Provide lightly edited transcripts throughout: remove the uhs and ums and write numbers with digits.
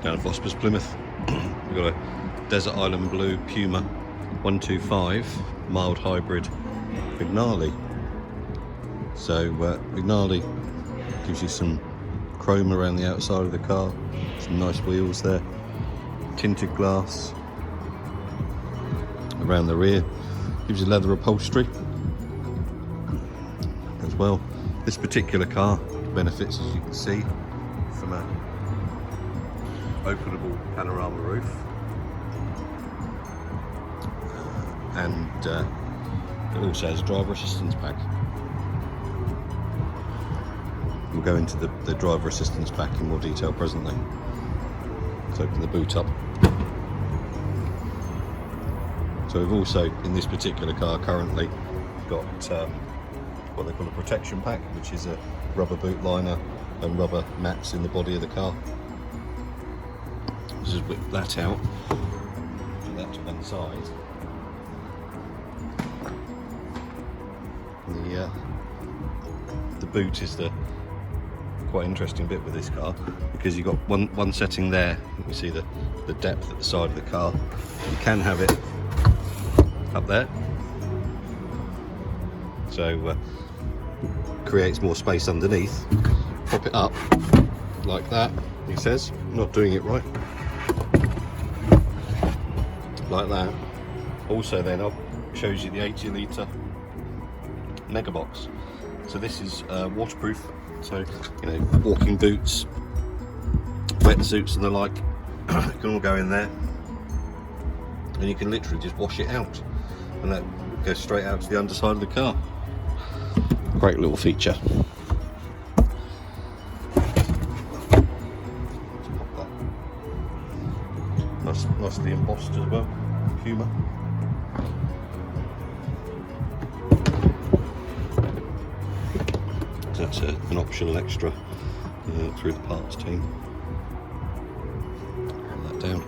down at Vosper's Plymouth. We've got a Desert Island Blue Puma 125 mild hybrid Vignale. So Vignale gives you some chrome around the outside of the car, some nice wheels there, tinted glass around the rear, gives you leather upholstery as well. This particular car benefits, as you can see, from a openable panorama roof, and it also has a driver assistance pack. We'll go into the driver assistance pack in more detail presently. Let's open the boot up. So we've also, in this particular car currently, got what they call a protection pack, which is a rubber boot liner and rubber mats in the body of the car. Just whip that out, put that to one side. The boot is the quite interesting bit with this car, because you've got one setting there. You can see the depth at the side of the car. You can have it up there, so creates more space underneath. Pop it up like that, he says, not doing it right, like that. Also then up shows you the 80 litre mega box. So this is waterproof, so you know, walking boots, wetsuits and the like can all go in there, and you can literally just wash it out, and that goes straight out to the underside of the car. Great little feature. Nicely embossed as well, Puma. So that's an optional extra through the parts team. Hold that down.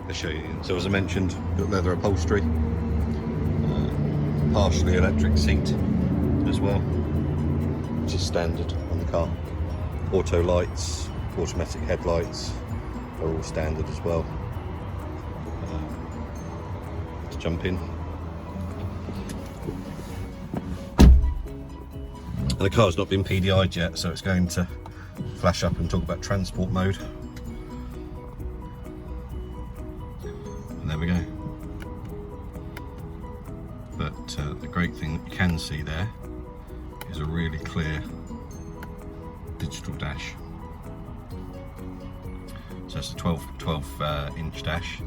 I'll show you. So as I mentioned, got leather upholstery, partially electric seat as well, which is standard on the car. Auto lights, automatic headlights are all standard as well. Let's jump in. And the car's not been PDI'd yet, so it's going to flash up and talk about transport mode. And there we go. But the great thing that you can see there is a really clear digital dash. So it's a 12 inch dash.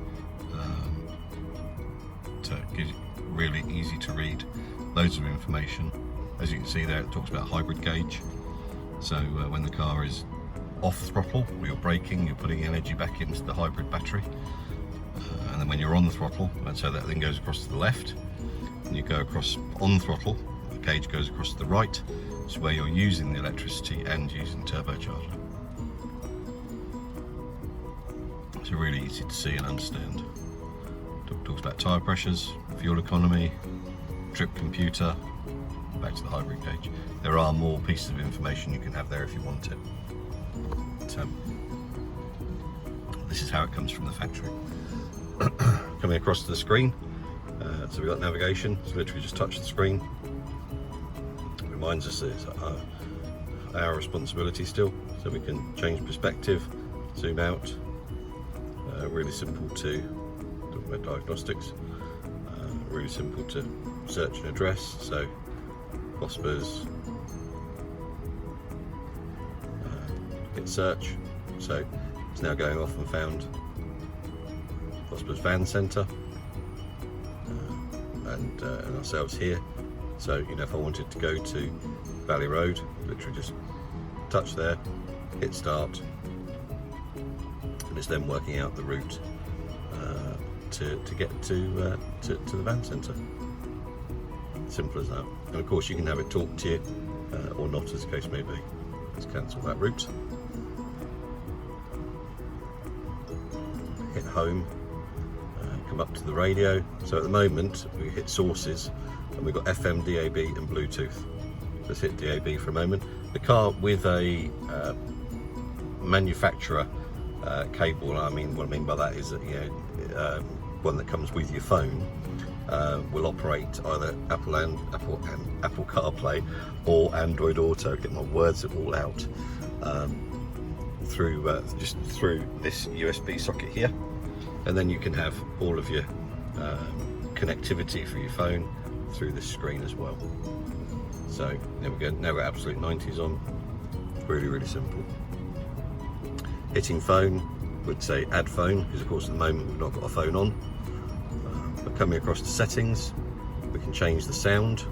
So it gives really easy to read, loads of information. As you can see there, it talks about hybrid gauge. So when the car is off throttle, or you're braking, you're putting energy back into the hybrid battery. And then when you're on the throttle, and so that then goes across to the left, and you go across on throttle, the gauge goes across to the right. It's where you're using the electricity and using turbocharger. It's really easy to see and understand. Talks about tyre pressures, fuel economy, trip computer, back to the hybrid gauge. There are more pieces of information you can have there if you want it. So this is how it comes from the factory. Coming across to the screen, so we've got navigation, so literally just touch the screen. It reminds us that it's our responsibility still, so we can change perspective, zoom out. Really simple to, talking about diagnostics, really simple to search and address, so Vosper's, hit search, so it's now going off and found Vosper's van centre, and ourselves here. So you know, if I wanted to go to Valley Road, literally just touch there, hit start, and it's then working out the route to get to the van centre. Simple as that. And of course you can have it talk to you or not, as the case may be. Let's cancel that route. Hit home, come up to the radio. So at the moment we hit sources and we've got FM, DAB and Bluetooth. let's hit DAB for a moment. The car with a manufacturer cable, what I mean by that is that, you know, one that comes with your phone, will operate either Apple CarPlay or Android Auto. Get my words all out, through just through this USB socket here, and then you can have all of your connectivity for your phone through this screen as well. So there we go. Now we're absolute 90s on. Really simple. Hitting phone would say add phone, because of course at the moment we've not got a phone on. But coming across to settings, we can change the sound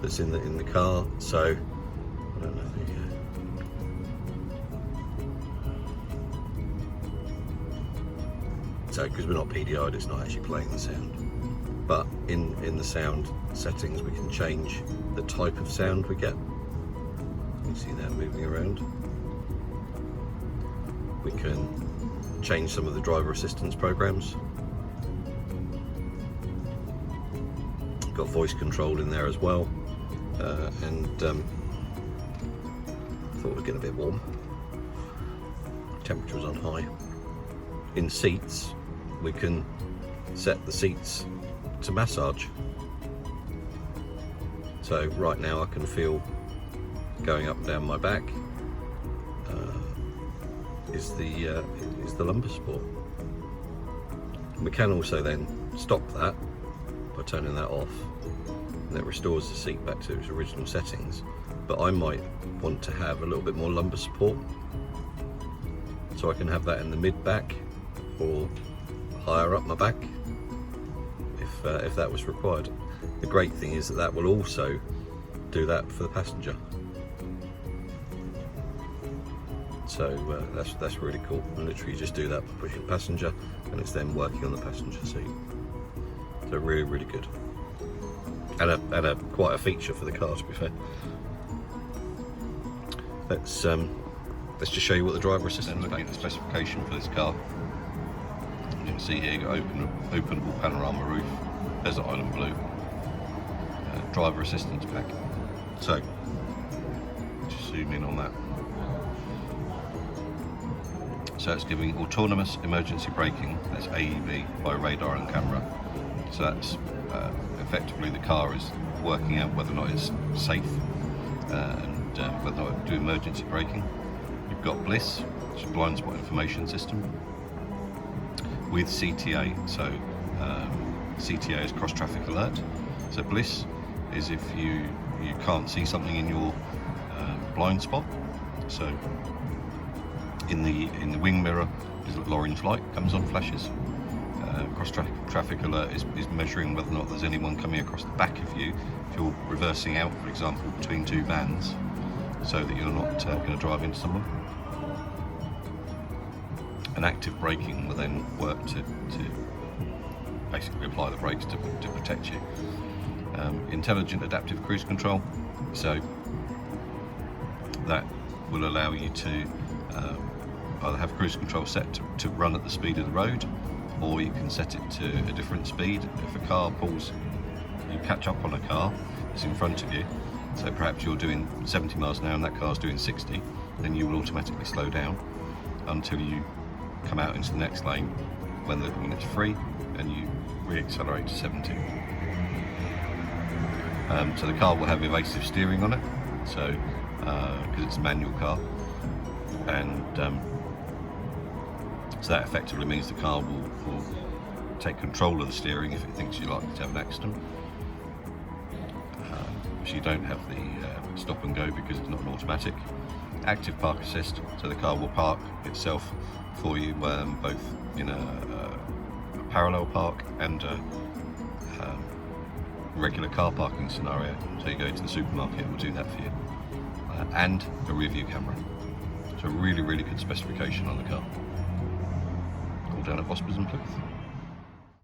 that's in the car. So I don't know, so because we're not PDI'd, it's not actually playing the sound. But in the sound settings, we can change the type of sound we get. You can see that moving around. We can change some of the driver assistance programs. Got voice control in there as well, and thought it was getting a bit warm. Temperature was on high. In seats, we can set the seats to massage. So right now I can feel going up and down my back is the lumbar support. We can also then stop that by turning that off, and it restores the seat back to its original settings. But I might want to have a little bit more lumbar support, so I can have that in the mid back or higher up my back if that was required. The great thing is that will also do that for the passenger. So that's really cool. And literally you just do that by pushing passenger, and it's then working on the passenger seat. So really good, and a quite a feature for the car, to be fair. Let's just show you what the driver assistance. Looking at the specification for this car, you can see here you got openable panorama roof, desert island blue, driver assistance pack. So just zoom in on that. So it's giving autonomous emergency braking, that's AEB, by radar and camera. So that's effectively the car is working out whether or not it's safe and whether or not it do emergency braking. You've got Bliss, which is a blind spot information system, with CTA. So CTA is cross traffic alert. So Bliss is if you can't see something in your blind spot. So in the wing mirror, this little orange light comes on, flashes. Cross traffic alert is measuring whether or not there's anyone coming across the back of you if you're reversing out, for example, between two vans, so that you're not going to drive into someone. And active braking will then work to basically apply the brakes to protect you. Intelligent adaptive cruise control, so that will allow you to either have cruise control set to run at the speed of the road, or you can set it to a different speed. If a car pulls, you catch up on a car that's in front of you, so perhaps you're doing 70 miles an hour and that car's doing 60, then you will automatically slow down until you come out into the next lane when it's free, and you re-accelerate to 70. So the car will have evasive steering on it, so because it's a manual car, and so that effectively means the car will take control of the steering if it thinks you're likely to have an accident. So you don't have the stop and go because it's not an automatic. Active park assist, so the car will park itself for you, both in a parallel park and a regular car parking scenario. So you go to the supermarket, it will do that for you, and a rear view camera. So really good specification on the car. All down at Vosper's and Plymouth.